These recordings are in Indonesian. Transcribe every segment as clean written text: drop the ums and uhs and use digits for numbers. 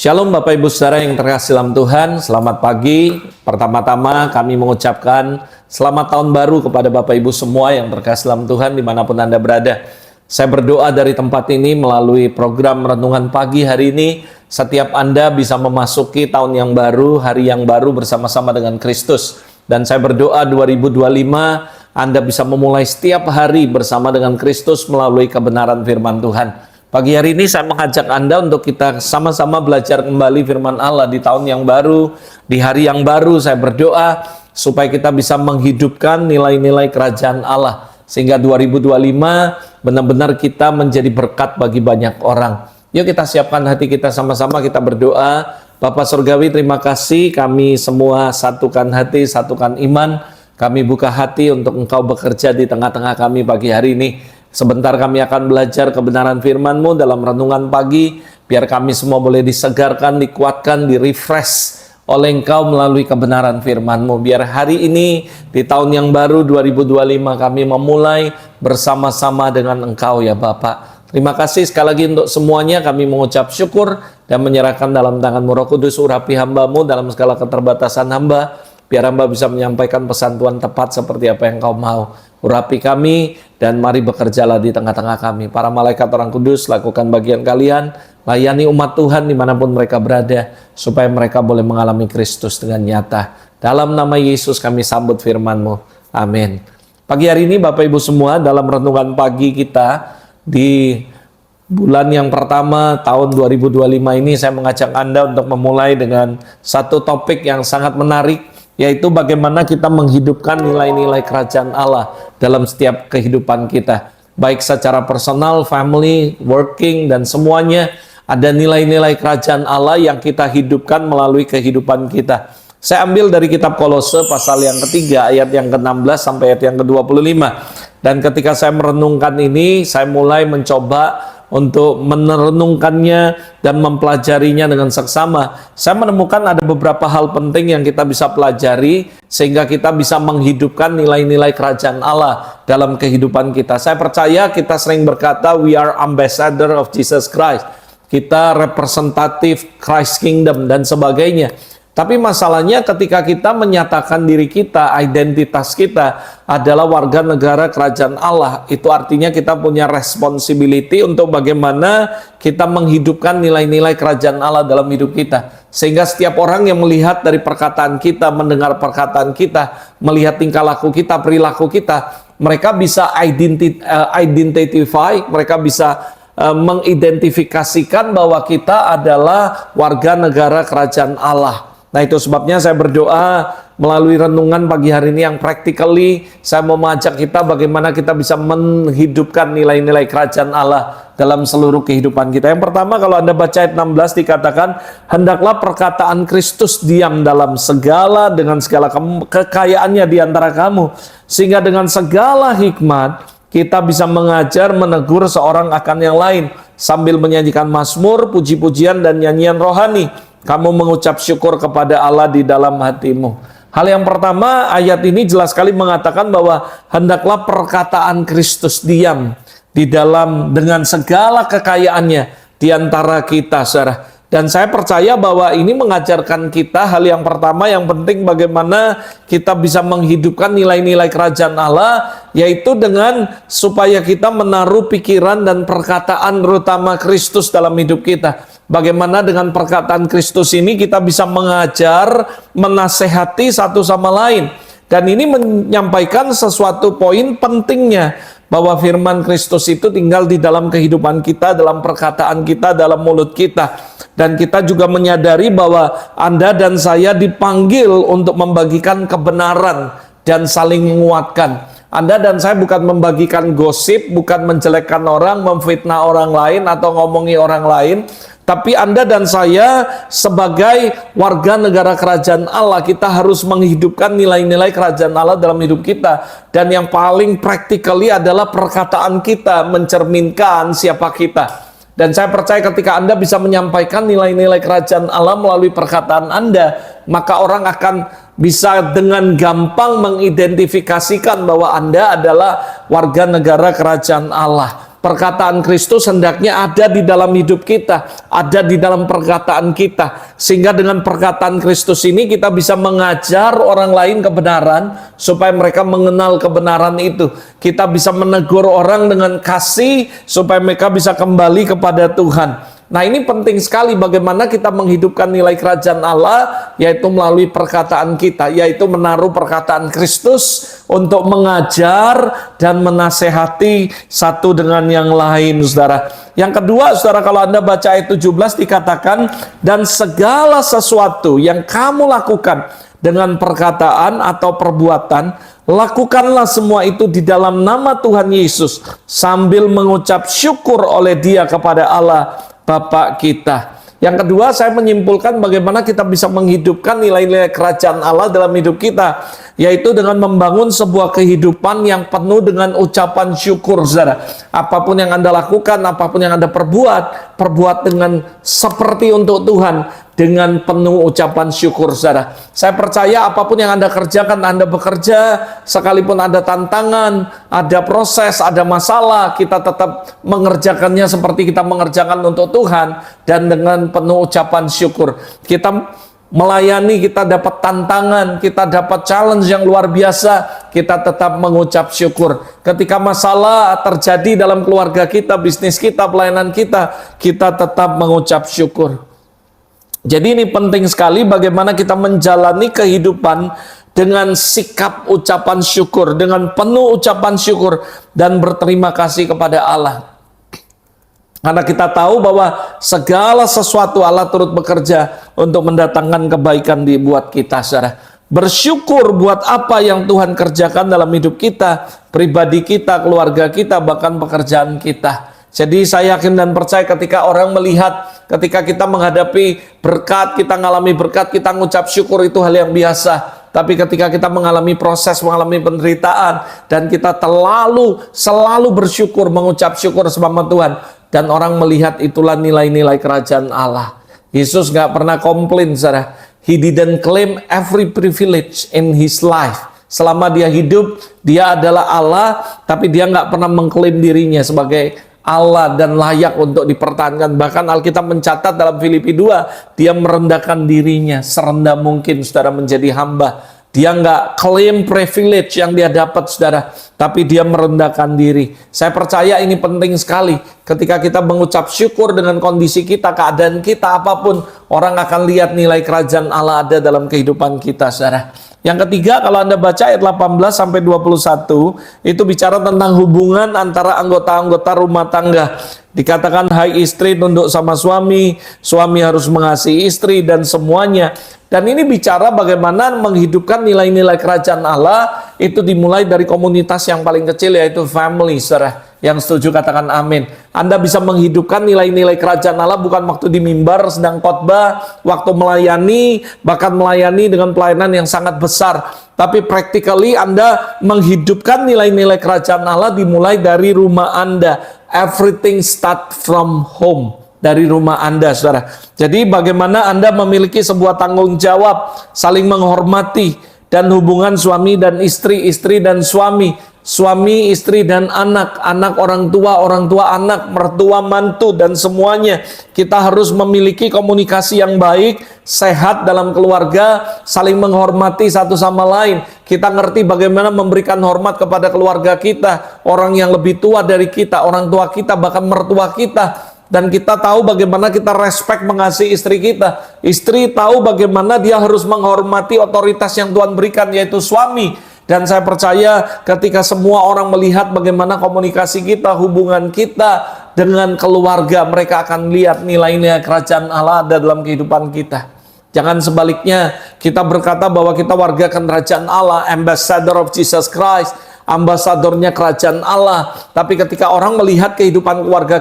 Shalom Bapak Ibu Saudara yang terkasih dalam Tuhan, selamat pagi. Pertama-tama kami mengucapkan selamat tahun baru kepada Bapak Ibu semua yang terkasih dalam Tuhan dimanapun Anda berada. Saya berdoa dari tempat ini melalui program Renungan Pagi hari ini, setiap Anda bisa memasuki tahun yang baru, hari yang baru bersama-sama dengan Kristus. Dan saya berdoa 2025 Anda bisa memulai setiap hari bersama dengan Kristus melalui kebenaran firman Tuhan. Pagi hari ini saya mengajak Anda untuk kita sama-sama belajar kembali firman Allah di tahun yang baru, di hari yang baru. Saya berdoa supaya kita bisa menghidupkan nilai-nilai kerajaan Allah. Sehingga 2025 benar-benar kita menjadi berkat bagi banyak orang. Yuk kita siapkan hati kita sama-sama, kita berdoa. Bapa Surgawi, terima kasih, kami semua satukan hati, satukan iman. Kami buka hati untuk Engkau bekerja di tengah-tengah kami pagi hari ini. Sebentar kami akan belajar kebenaran firman-Mu dalam renungan pagi, biar kami semua boleh disegarkan, dikuatkan, di-refresh oleh Engkau melalui kebenaran firman-Mu. Biar hari ini, di tahun yang baru 2025, kami memulai bersama-sama dengan Engkau ya Bapak. Terima kasih sekali lagi untuk semuanya, kami mengucap syukur dan menyerahkan dalam tangan-Mu Roh Kudus, urapi hamba-Mu dalam segala keterbatasan hamba, biar hamba bisa menyampaikan pesan Tuhan tepat seperti apa yang Kau mau. Urapi kami dan mari bekerjalah di tengah-tengah kami. Para malaikat orang kudus, lakukan bagian kalian, layani umat Tuhan dimanapun mereka berada, supaya mereka boleh mengalami Kristus dengan nyata. Dalam nama Yesus kami sambut firman-Mu. Amin. Pagi hari ini Bapak Ibu semua, dalam renungan pagi kita di bulan yang pertama tahun 2025 ini, saya mengajak Anda untuk memulai dengan satu topik yang sangat menarik, yaitu bagaimana kita menghidupkan nilai-nilai kerajaan Allah dalam setiap kehidupan kita. Baik secara personal, family, working, dan semuanya ada nilai-nilai kerajaan Allah yang kita hidupkan melalui kehidupan kita. Saya ambil dari kitab Kolose pasal yang ketiga, ayat yang ke-16 sampai ayat yang ke-25. Dan ketika saya merenungkan ini, saya mulai mencoba untuk merenungkannya dan mempelajarinya dengan seksama. Saya menemukan ada beberapa hal penting yang kita bisa pelajari sehingga kita bisa menghidupkan nilai-nilai kerajaan Allah dalam kehidupan kita. Saya percaya kita sering berkata we are ambassador of Jesus Christ. Kita representatif Christ Kingdom dan sebagainya. Tapi masalahnya ketika kita menyatakan diri kita, identitas kita adalah warga negara kerajaan Allah, itu artinya kita punya responsibility untuk bagaimana kita menghidupkan nilai-nilai kerajaan Allah dalam hidup kita. Sehingga setiap orang yang melihat dari perkataan kita, mendengar perkataan kita, melihat tingkah laku kita, perilaku kita, mereka bisa identify, mereka bisa mengidentifikasikan bahwa kita adalah warga negara kerajaan Allah. Nah, itu sebabnya saya berdoa melalui renungan pagi hari ini yang practically saya mau mengajak kita bagaimana kita bisa menghidupkan nilai-nilai kerajaan Allah dalam seluruh kehidupan kita. Yang pertama, kalau Anda baca ayat 16 dikatakan, hendaklah perkataan Kristus diam dalam segala dengan segala kekayaannya di antara kamu, sehingga dengan segala hikmat kita bisa mengajar, menegur seorang akan yang lain sambil menyanyikan mazmur, puji-pujian dan nyanyian rohani. Kamu mengucap syukur kepada Allah di dalam hatimu. Hal yang pertama, ayat ini jelas sekali mengatakan bahwa hendaklah perkataan Kristus diam di dalam dengan segala kekayaannya di antara kita, saudara. Dan saya percaya bahwa ini mengajarkan kita hal yang pertama yang penting bagaimana kita bisa menghidupkan nilai-nilai kerajaan Allah, yaitu dengan supaya kita menaruh pikiran dan perkataan terutama Kristus dalam hidup kita. Bagaimana dengan perkataan Kristus ini kita bisa mengajar, menasehati satu sama lain. Dan ini menyampaikan sesuatu poin pentingnya bahwa firman Kristus itu tinggal di dalam kehidupan kita, dalam perkataan kita, dalam mulut kita. Dan kita juga menyadari bahwa Anda dan saya dipanggil untuk membagikan kebenaran dan saling menguatkan. Anda dan saya bukan membagikan gosip, bukan menjelekkan orang, memfitnah orang lain, atau ngomongi orang lain. Tapi Anda dan saya sebagai warga negara kerajaan Allah, kita harus menghidupkan nilai-nilai kerajaan Allah dalam hidup kita. Dan yang paling practically adalah perkataan kita mencerminkan siapa kita. Dan saya percaya ketika Anda bisa menyampaikan nilai-nilai kerajaan Allah melalui perkataan Anda, maka orang akan bisa dengan gampang mengidentifikasikan bahwa Anda adalah warga negara kerajaan Allah. Perkataan Kristus hendaknya ada di dalam hidup kita, ada di dalam perkataan kita. Sehingga dengan perkataan Kristus ini kita bisa mengajar orang lain kebenaran supaya mereka mengenal kebenaran itu. Kita bisa menegur orang dengan kasih supaya mereka bisa kembali kepada Tuhan. Nah, ini penting sekali bagaimana kita menghidupkan nilai kerajaan Allah, yaitu melalui perkataan kita, yaitu menaruh perkataan Kristus untuk mengajar dan menasehati satu dengan yang lain, saudara. Yang kedua, saudara, kalau Anda baca ayat 17 dikatakan, dan segala sesuatu yang kamu lakukan dengan perkataan atau perbuatan, lakukanlah semua itu di dalam nama Tuhan Yesus, sambil mengucap syukur oleh Dia kepada Allah Bapa kita. Yang kedua, saya menyimpulkan bagaimana kita bisa menghidupkan nilai-nilai kerajaan Allah dalam hidup kita, yaitu dengan membangun sebuah kehidupan yang penuh dengan ucapan syukur, saudara. Apapun yang Anda lakukan, apapun yang Anda perbuat dengan seperti untuk Tuhan, dengan penuh ucapan syukur, saudara. Saya percaya apapun yang Anda kerjakan, Anda bekerja, sekalipun ada tantangan, ada proses, ada masalah, kita tetap mengerjakannya seperti kita mengerjakan untuk Tuhan, dan dengan penuh ucapan syukur. Kita melayani, kita dapat tantangan, kita dapat challenge yang luar biasa, kita tetap mengucap syukur. Ketika masalah terjadi dalam keluarga kita, bisnis kita, pelayanan kita, kita tetap mengucap syukur. Jadi ini penting sekali bagaimana kita menjalani kehidupan dengan sikap ucapan syukur, dengan penuh ucapan syukur dan berterima kasih kepada Allah. Karena kita tahu bahwa segala sesuatu Allah turut bekerja untuk mendatangkan kebaikan buat kita, saudara. Bersyukur buat apa yang Tuhan kerjakan dalam hidup kita, pribadi kita, keluarga kita, bahkan pekerjaan kita. Jadi saya yakin dan percaya ketika orang melihat, ketika kita menghadapi berkat, kita mengalami berkat, kita mengucap syukur, itu hal yang biasa. Tapi ketika kita mengalami proses, mengalami penderitaan, dan kita selalu bersyukur, mengucap syukur sama Tuhan, dan orang melihat, itulah nilai-nilai kerajaan Allah. Yesus gak pernah komplain, saudara. He didn't claim every privilege in his life. Selama dia hidup, dia adalah Allah, tapi dia gak pernah mengklaim dirinya sebagai Allah dan layak untuk dipertahankan. Bahkan Alkitab mencatat dalam Filipi 2, dia merendahkan dirinya serendah mungkin, saudara, menjadi hamba. Dia nggak klaim privilege yang dia dapat, saudara, tapi dia merendahkan diri. Saya percaya ini penting sekali. Ketika kita mengucap syukur dengan kondisi kita, keadaan kita, apapun, orang akan lihat nilai kerajaan Allah ada dalam kehidupan kita, saudara. Yang ketiga, kalau Anda baca ayat 18 sampai 21, itu bicara tentang hubungan antara anggota-anggota rumah tangga. Dikatakan, hai istri, tunduk sama suami, suami harus mengasihi istri, dan semuanya. Dan ini bicara bagaimana menghidupkan nilai-nilai kerajaan Allah, itu dimulai dari komunitas yang paling kecil, yaitu family, saudara. Yang setuju katakan amin. Anda bisa menghidupkan nilai-nilai kerajaan Allah bukan waktu di mimbar sedang khotbah, waktu melayani, bahkan melayani dengan pelayanan yang sangat besar. Tapi practically Anda menghidupkan nilai-nilai kerajaan Allah dimulai dari rumah Anda. Everything start from home. Dari rumah Anda, saudara. Jadi bagaimana Anda memiliki sebuah tanggung jawab, saling menghormati, dan hubungan suami dan istri, istri dan suami, suami, istri, dan anak, anak, orang tua anak, mertua, mantu, dan semuanya. Kita harus memiliki komunikasi yang baik, sehat dalam keluarga, saling menghormati satu sama lain. Kita ngerti bagaimana memberikan hormat kepada keluarga kita, orang yang lebih tua dari kita, orang tua kita, bahkan mertua kita. Dan kita tahu bagaimana kita respect mengasihi istri kita. Istri tahu bagaimana dia harus menghormati otoritas yang Tuhan berikan, yaitu suami. Dan saya percaya ketika semua orang melihat bagaimana komunikasi kita, hubungan kita dengan keluarga, mereka akan lihat nilai-nilai kerajaan Allah ada dalam kehidupan kita. Jangan sebaliknya, kita berkata bahwa kita warga kerajaan Allah, ambassador of Jesus Christ, ambasadornya kerajaan Allah. Tapi ketika orang melihat kehidupan keluarga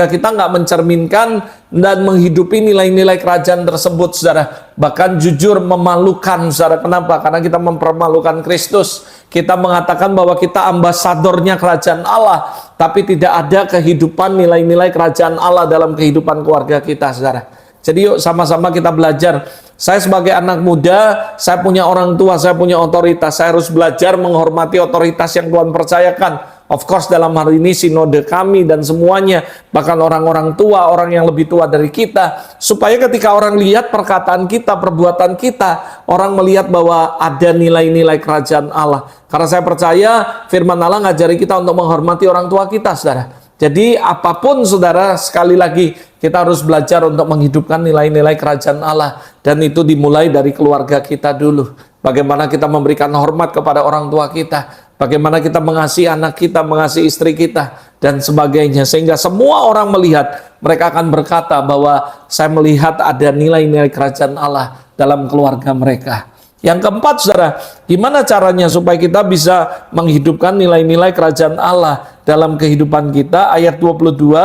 kita nggak mencerminkan dan menghidupi nilai-nilai kerajaan tersebut, saudara. Bahkan jujur memalukan, saudara. Kenapa? Karena kita mempermalukan Kristus. Kita mengatakan bahwa kita ambasadornya kerajaan Allah, tapi tidak ada kehidupan nilai-nilai kerajaan Allah dalam kehidupan keluarga kita, saudara. Jadi yuk sama-sama kita belajar. Saya sebagai anak muda, saya punya orang tua, saya punya otoritas. Saya harus belajar menghormati otoritas yang Tuhan percayakan. Of course dalam hari ini sinode kami dan semuanya, bahkan orang-orang tua, orang yang lebih tua dari kita, supaya ketika orang lihat perkataan kita, perbuatan kita, orang melihat bahwa ada nilai-nilai kerajaan Allah. Karena saya percaya firman Allah ngajari kita untuk menghormati orang tua kita, saudara. Jadi apapun saudara, sekali lagi kita harus belajar untuk menghidupkan nilai-nilai kerajaan Allah. Dan itu dimulai dari keluarga kita dulu. Bagaimana kita memberikan hormat kepada orang tua kita. Bagaimana kita mengasihi anak kita, mengasihi istri kita, dan sebagainya. Sehingga semua orang melihat, mereka akan berkata bahwa saya melihat ada nilai-nilai kerajaan Allah dalam keluarga mereka. Yang keempat, saudara, gimana caranya supaya kita bisa menghidupkan nilai-nilai kerajaan Allah dalam kehidupan kita? Ayat 22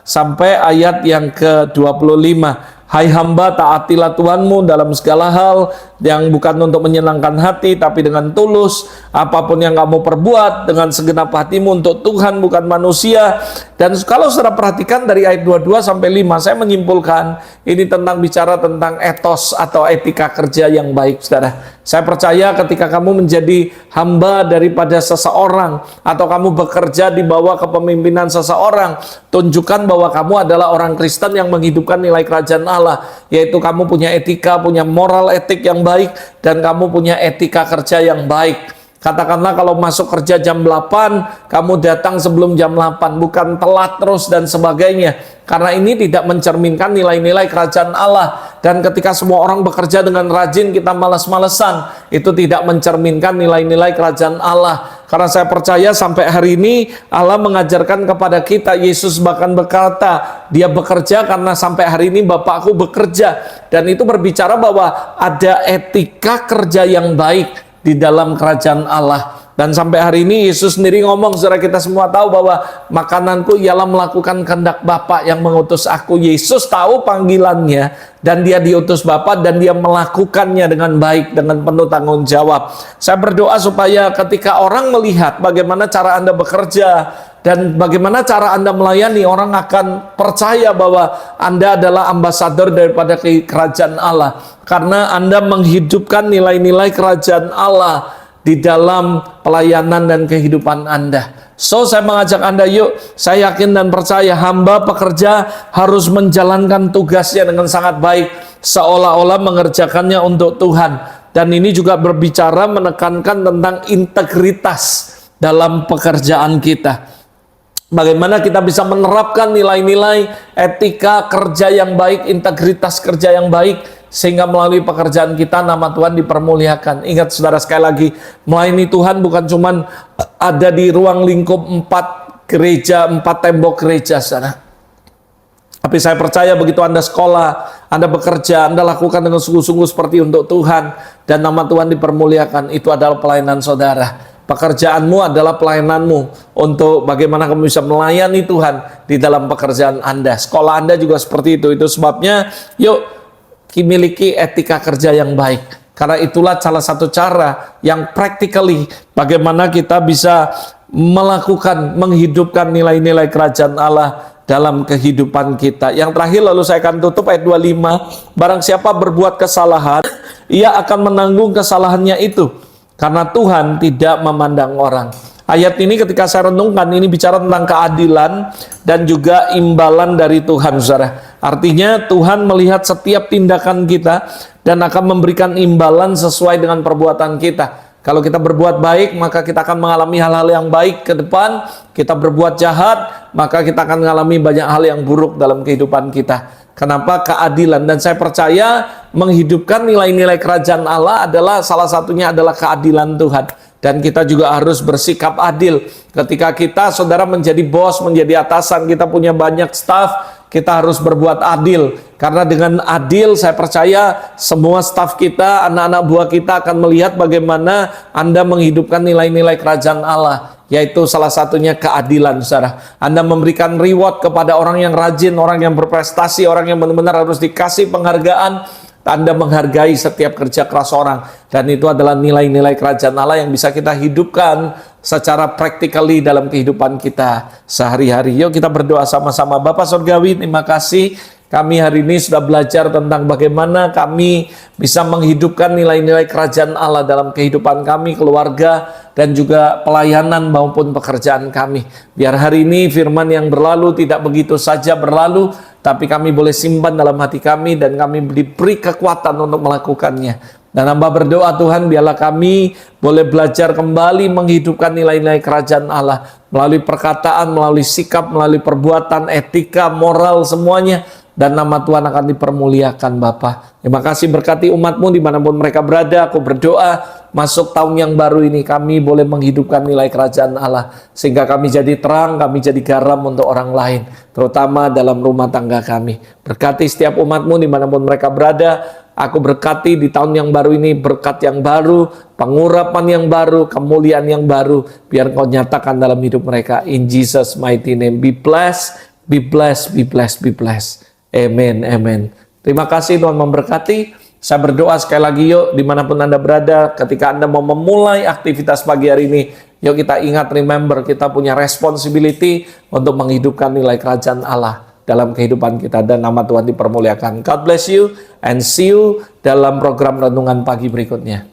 sampai ayat yang ke-25. Hai hamba, taatilah Tuhanmu dalam segala hal, yang bukan untuk menyenangkan hati, tapi dengan tulus. Apapun yang kamu perbuat, dengan segenap hatimu untuk Tuhan, bukan manusia. Dan kalau saudara perhatikan dari ayat 22 sampai 5, saya menyimpulkan ini tentang bicara tentang etos atau etika kerja yang baik, saudara. Saya percaya ketika kamu menjadi hamba daripada seseorang, atau kamu bekerja di bawah kepemimpinan seseorang, tunjukkan bahwa kamu adalah orang Kristen yang menghidupkan nilai kerajaan Allah, yaitu kamu punya etika, punya moral etik yang baik, dan kamu punya etika kerja yang baik. Katakanlah kalau masuk kerja jam 8, kamu datang sebelum jam 8, bukan telat terus dan sebagainya. Karena ini tidak mencerminkan nilai-nilai kerajaan Allah. Dan ketika semua orang bekerja dengan rajin, kita malas-malesan, itu tidak mencerminkan nilai-nilai kerajaan Allah. Karena saya percaya sampai hari ini Allah mengajarkan kepada kita, Yesus bahkan berkata, dia bekerja karena sampai hari ini Bapakku bekerja. Dan itu berbicara bahwa ada etika kerja yang baik di dalam kerajaan Allah. Dan sampai hari ini Yesus sendiri ngomong, saudara, kita semua tahu bahwa makananku ialah melakukan kehendak Bapa yang mengutus aku. Yesus tahu panggilannya dan dia diutus Bapa dan dia melakukannya dengan baik, dengan penuh tanggung jawab. Saya berdoa supaya ketika orang melihat bagaimana cara Anda bekerja dan bagaimana cara Anda melayani, orang akan percaya bahwa Anda adalah ambasador daripada kerajaan Allah. Karena Anda menghidupkan nilai-nilai kerajaan Allah di dalam pelayanan dan kehidupan Anda. So, saya mengajak Anda, yuk, saya yakin dan percaya hamba pekerja harus menjalankan tugasnya dengan sangat baik, seolah-olah mengerjakannya untuk Tuhan. Dan ini juga berbicara menekankan tentang integritas dalam pekerjaan kita. Bagaimana kita bisa menerapkan nilai-nilai etika kerja yang baik, integritas kerja yang baik, sehingga melalui pekerjaan kita nama Tuhan dipermuliakan. Ingat saudara, sekali lagi, melayani Tuhan bukan cuma ada di ruang lingkup 4 gereja, 4 tembok gereja, saudara. Tapi saya percaya begitu Anda sekolah, Anda bekerja, Anda lakukan dengan sungguh-sungguh seperti untuk Tuhan, dan nama Tuhan dipermuliakan. Itu adalah pelayanan saudara. Pekerjaanmu adalah pelayananmu untuk bagaimana kamu bisa melayani Tuhan di dalam pekerjaan Anda. Sekolah Anda juga seperti itu. Itu sebabnya, yuk, memiliki etika kerja yang baik. Karena itulah salah satu cara yang practically bagaimana kita bisa melakukan, menghidupkan nilai-nilai kerajaan Allah dalam kehidupan kita. Yang terakhir, lalu saya akan tutup ayat 25. Barang siapa berbuat kesalahan, ia akan menanggung kesalahannya itu, karena Tuhan tidak memandang orang. Ayat ini ketika saya renungkan, ini bicara tentang keadilan dan juga imbalan dari Tuhan, saudara. Artinya Tuhan melihat setiap tindakan kita dan akan memberikan imbalan sesuai dengan perbuatan kita. Kalau kita berbuat baik, maka kita akan mengalami hal-hal yang baik ke depan. Kita berbuat jahat, maka kita akan mengalami banyak hal yang buruk dalam kehidupan kita. Kenapa? Keadilan. Dan saya percaya menghidupkan nilai-nilai kerajaan Allah adalah salah satunya adalah keadilan Tuhan. Dan kita juga harus bersikap adil. Ketika kita, saudara, menjadi bos, menjadi atasan, kita punya banyak staf, kita harus berbuat adil. Karena dengan adil, saya percaya semua staf kita, anak-anak buah kita akan melihat bagaimana Anda menghidupkan nilai-nilai kerajaan Allah. Yaitu salah satunya keadilan, saudara. Anda memberikan reward kepada orang yang rajin, orang yang berprestasi, orang yang benar-benar harus dikasih penghargaan. Anda menghargai setiap kerja keras orang. Dan itu adalah nilai-nilai kerajaan Allah yang bisa kita hidupkan secara practically dalam kehidupan kita sehari-hari. Yuk kita berdoa sama-sama. Bapa Surgawi, terima kasih. Kami hari ini sudah belajar tentang bagaimana kami bisa menghidupkan nilai-nilai kerajaan Allah dalam kehidupan kami, keluarga, dan juga pelayanan maupun pekerjaan kami. Biar hari ini firman yang berlalu tidak begitu saja berlalu, tapi kami boleh simpan dalam hati kami dan kami diberi kekuatan untuk melakukannya. Dan hamba berdoa Tuhan, biarlah kami boleh belajar kembali menghidupkan nilai-nilai kerajaan Allah melalui perkataan, melalui sikap, melalui perbuatan, etika, moral, semuanya. Dan nama Tuhan akan dipermuliakan Bapa. Terima kasih, berkati umat-Mu dimanapun mereka berada. Aku berdoa masuk tahun yang baru ini kami boleh menghidupkan nilai kerajaan Allah, sehingga kami jadi terang, kami jadi garam untuk orang lain, terutama dalam rumah tangga kami. Berkati setiap umat-Mu dimanapun mereka berada. Aku berkati di tahun yang baru ini berkat yang baru, pengurapan yang baru, kemuliaan yang baru, biar Kau nyatakan dalam hidup mereka. In Jesus mighty name, be blessed, be blessed, be blessed, be blessed. Amen, amen. Terima kasih, Tuhan memberkati. Saya berdoa sekali lagi, yuk dimanapun Anda berada, ketika Anda mau memulai aktivitas pagi hari ini, yuk kita ingat, remember, kita punya responsibility untuk menghidupkan nilai kerajaan Allah dalam kehidupan kita, dan nama Tuhan dipermuliakan. God bless you and see you dalam program renungan pagi berikutnya.